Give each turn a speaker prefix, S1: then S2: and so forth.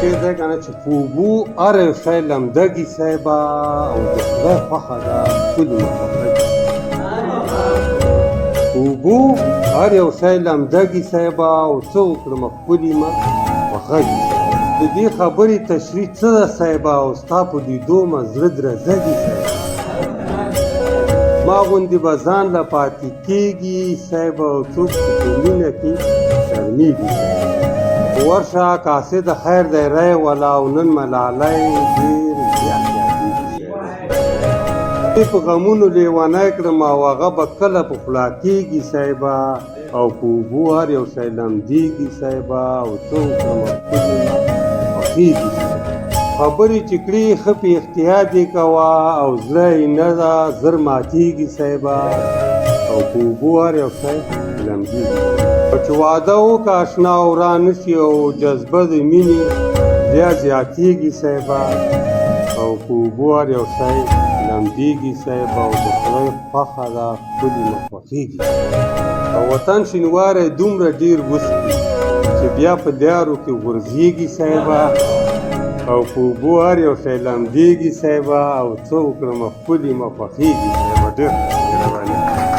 S1: شعر دی که نه چې په اوبو هر یو شی لمدګي صاحبه او د خدای خوښه ده ښکلي مخلوق اوبو هر یو شی لمدګي صاحبه او څه وکړم ښکلي مخغږي د دې خبرې تشریح څه ده صاحبه او ستا په لیدو مې زړه درزګي صاحبه ما غوندې به ځان له پاتې کېږي صاحبه او څوک چې په مینه کې شرمېږي صاحبه ورشه کاسې د خیر دی ری ولا او نن ملالۍ ډېر زیات یادېږي صاحبه په غمونو لیونی کړم او هغه به کله په خوله کېږي صاحبه او په اوبو هر یو شی لمدېږي صاحبه او څه وکړم ښکلي خوښېږي خبرې چې کړي ښه په احتیاط یې کوه او زړه یې نه ده زر ماتېږي صاحبه او په اوبو هر یو شی لمدېږي چې واده وکړه اشنا وران نه شي او جذبه د مینې بیا زیاتېږي صاحبه او په اوبو هر یو شی لمدېږي صاحبه او د خدای خوښه ده ښکلي مې خوښېږي او وطن شینواری دومره ډېر وڅښي چې بیا په لیارو کې غورځېږي صاحبه او په اوبو هر یو شی لمدېږي صاحبه او څه وکړم ښکلي مې خوښېږي صاحبه ډېر مهرباني